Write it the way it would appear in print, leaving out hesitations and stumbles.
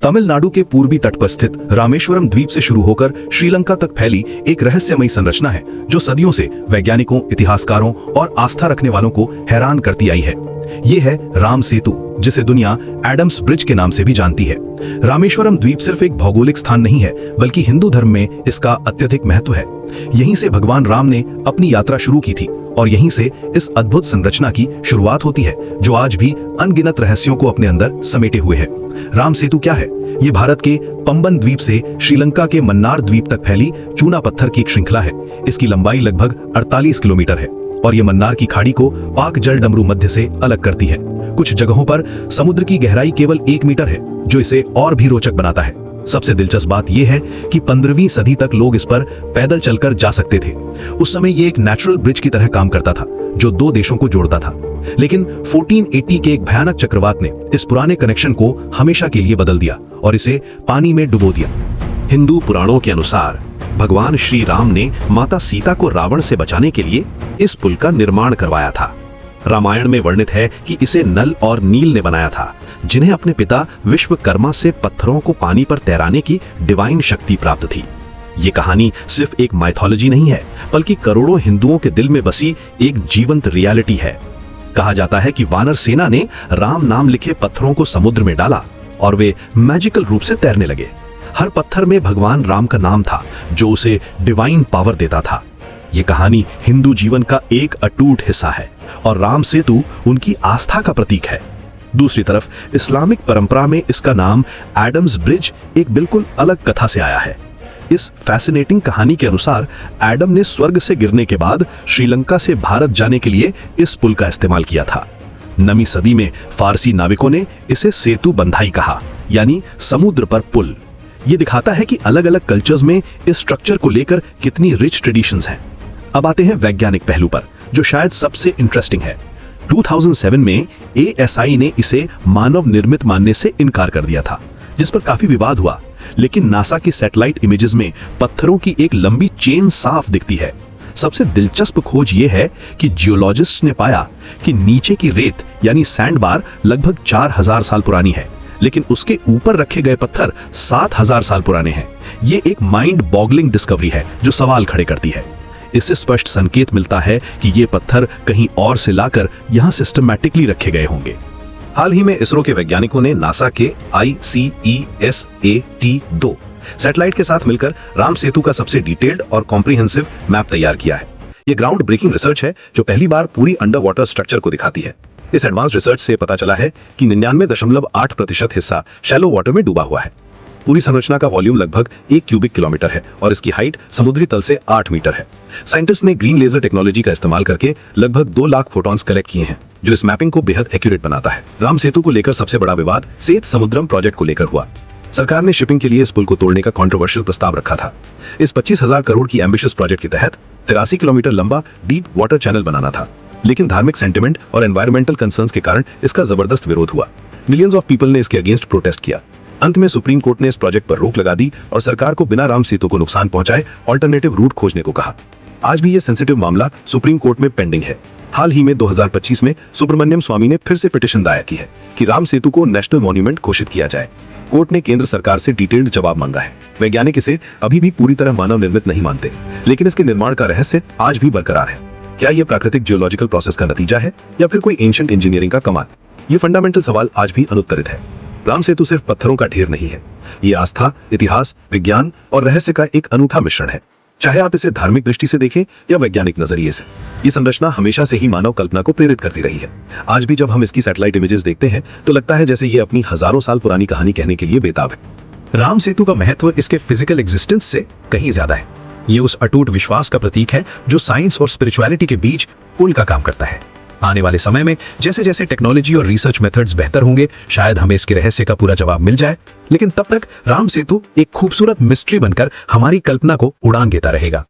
तमिलनाडु के पूर्वी तट पर स्थित रामेश्वरम द्वीप से शुरू होकर श्रीलंका तक फैली एक रहस्यमयी संरचना है जो सदियों से वैज्ञानिकों, इतिहासकारों और आस्था रखने वालों को हैरान करती आई है। ये है राम सेतु, जिसे दुनिया एडम्स ब्रिज के नाम से भी जानती है। रामेश्वरम द्वीप सिर्फ एक भौगोलिक स्थान नहीं है, बल्कि हिंदू धर्म में इसका अत्यधिक महत्व है। यहीं से भगवान राम ने अपनी यात्रा शुरू की थी और यहीं से इस अद्भुत संरचना की शुरुआत होती है, जो आज भी अनगिनत रहस्यों को अपने अंदर समेटे हुए है। राम सेतु क्या है? ये भारत के पंबन द्वीप से श्रीलंका के मन्नार द्वीप तक फैली चूना पत्थर की एक श्रृंखला है। इसकी लंबाई लगभग 48 किलोमीटर है और ये मन्नार की खाड़ी को पाक जल डमरू मध्य से अलग करती है। कुछ जगहों पर समुद्र की गहराई केवल 1 मीटर है, जो इसे और भी रोचक बनाता है। सबसे दिलचस्प बात यह है कि 15वीं सदी तक लोग इस पर पैदल चलकर जा सकते थे। उस समय ये एक नेचुरल ब्रिज की तरह काम करता था, जो 2 देशों को जोड़ता था। लेकिन 1480 के एक भयानक चक्रवात ने इस पुराने कनेक्शन को हमेशा के लिए बदल दिया और इसे पानी में डुबो दिया। हिंदू पुराणों के अनुसार भगवान श्री राम ने माता सीता को रावण से बचाने के लिए इस पुल का निर्माण करवाया था। रामायण में वर्णित है कि इसे नल और नील ने बनाया था, जिन्हें अपने पिता विश्वकर्मा से पत्थरों को पानी पर तैराने की डिवाइन शक्ति प्राप्त थी। ये कहानी सिर्फ एक माइथोलॉजी नहीं है, बल्कि करोड़ों हिंदुओं के दिल में बसी एक जीवंत रियलिटी है। कहा जाता है कि वानर सेना ने राम नाम लिखे पत्थरों को समुद्र में डाला और वे मैजिकल रूप से तैरने लगे। हर पत्थर में भगवान राम का नाम था, जो उसे डिवाइन पावर देता था। ये कहानी हिंदू जीवन का एक अटूट हिस्सा है और राम सेतु उनकी आस्था का प्रतीक है। दूसरी तरफ इस्लामिक परंपरा में इसका नाम एडम्स ब्रिज एक बिल्कुल अलग कथा से आया है। इस फैसिनेटिंग कहानी के अनुसार एडम ने स्वर्ग से गिरने के बाद श्रीलंका से भारत जाने के लिए इस पुल का इस्तेमाल किया था। 9वीं सदी में फारसी नाविकों ने इसे सेतु बंधाई कहा, यानी समुद्र पर पुल। ये दिखाता है कि अलग अलग कल्चर्स में इस स्ट्रक्चर को लेकर कितनी रिच ट्रेडिशंस हैं। अब आते हैं वैज्ञानिक पहलू पर, जो शायद सबसे इंटरेस्टिंग है। 2007 में ASI ने इसे मानव निर्मित मानने से इनकार कर दिया था, जिस पर काफी विवाद हुआ। लेकिन नासा की सैटेलाइट इमेजेस में पत्थरों की एक लंबी चेन साफ दिखती है। सबसे दिलचस्प खोज यह है कि जियोलॉजिस्ट ने पाया कि नीचे की रेत यानी सैंड बार लगभग 4000 साल पुरानी है, लेकिन उसके ऊपर रखे गए पत्थर 7000 साल पुराने हैं। ये एक माइंड बॉगलिंग डिस्कवरी है जो सवाल खड़े करती है। इससे स्पष्ट संकेत मिलता है कि ये पत्थर कहीं और से लाकर यहाँ सिस्टमैटिकली रखे गए होंगे। हाल ही में इसरो के वैज्ञानिकों ने नासा के ICESAT-2 सैटेलाइट के साथ मिलकर राम सेतु का सबसे डिटेल्ड और कॉम्प्रिहेंसिव मैप तैयार किया है। ये ग्राउंड ब्रेकिंग रिसर्च है जो पहली बार पूरी अंडर वाटर स्ट्रक्चर को दिखाती है। इस एडवांस रिसर्च से पता चला है कि 99.8% हिस्सा शैलो वाटर में डूबा हुआ है। पूरी संरचना का वॉल्यूम लगभग 1 क्यूबिक किलोमीटर है और इसकी हाइट समुद्री तल से 8 मीटर है। साइंटिस्ट ने ग्रीन लेजर टेक्नोलॉजी का इस्तेमाल करके लगभग 2 लाख फोटॉन्स कलेक्ट किए हैं, जो इस मैपिंग को बेहद एक्यूरेट बनाता है। राम सेतु को लेकर सबसे बड़ा विवाद सेत समुद्रम प्रोजेक्ट को लेकर हुआ। सरकार ने शिपिंग के लिए इस पुल को तोड़ने का कंट्रोवर्शियल प्रस्ताव रखा था। इस 25,000 करोड़ की एम्बिशियस प्रोजेक्ट के तहत 83 किलोमीटर लंबा डीप वाटर चैनल बनाना था, लेकिन धार्मिक सेंटिमेंट और एनवायरमेंटल कंसर्न्स के कारण इसका जबरदस्त विरोध हुआ। मिलियंस ऑफ पीपल ने इसके अगेंस्ट प्रोटेस्ट किया। अंत में सुप्रीम कोर्ट ने इस प्रोजेक्ट पर रोक लगा दी और सरकार को बिना राम सेतु को नुकसान पहुंचाए ऑल्टरनेटिव रूट खोजने को कहा। आज भी यह सेंसिटिव मामला सुप्रीम कोर्ट में पेंडिंग है। हाल ही में 2025 में सुब्रमण्यम स्वामी ने फिर से पिटीशन दायर की है कि राम सेतु को नेशनल मॉन्यूमेंट घोषित किया जाए। कोर्ट ने केंद्र सरकार से डिटेल्ड जवाब मांगा है। वैज्ञानिक इसे अभी भी पूरी तरह मानव निर्मित नहीं मानते, लेकिन इसके निर्माण का रहस्य आज भी बरकरार है। क्या यह प्राकृतिक जियोलॉजिकल प्रोसेस का नतीजा है या फिर कोई एंशिएंट इंजीनियरिंग का कमाल? ये फंडामेंटल सवाल आज भी अनुत्तरित है। राम सेतु सिर्फ पत्थरों का ढेर नहीं है, ये आस्था, इतिहास, विज्ञान और रहस्य का एक अनूठा मिश्रण है। चाहे आप इसे धार्मिक दृष्टि से देखें या वैज्ञानिक नजरिए से, ये संरचना हमेशा से ही मानव कल्पना को प्रेरित करती रही है। आज भी जब हम इसकी सैटेलाइट इमेजेस देखते हैं तो लगता है जैसे ये अपनी हजारों साल पुरानी कहानी कहने के लिए बेताब है। राम सेतु का महत्व इसके फिजिकल एग्जिस्टेंस से कहीं ज्यादा है। ये उस अटूट विश्वास का प्रतीक है जो साइंस और स्पिरिचुअलिटी के बीच पुल का काम करता है। आने वाले समय में जैसे जैसे टेक्नोलॉजी और रिसर्च मेथड्स बेहतर होंगे, शायद हमें इसके रहस्य का पूरा जवाब मिल जाए, लेकिन तब तक राम सेतु एक खूबसूरत मिस्ट्री बनकर हमारी कल्पना को उड़ान देता रहेगा।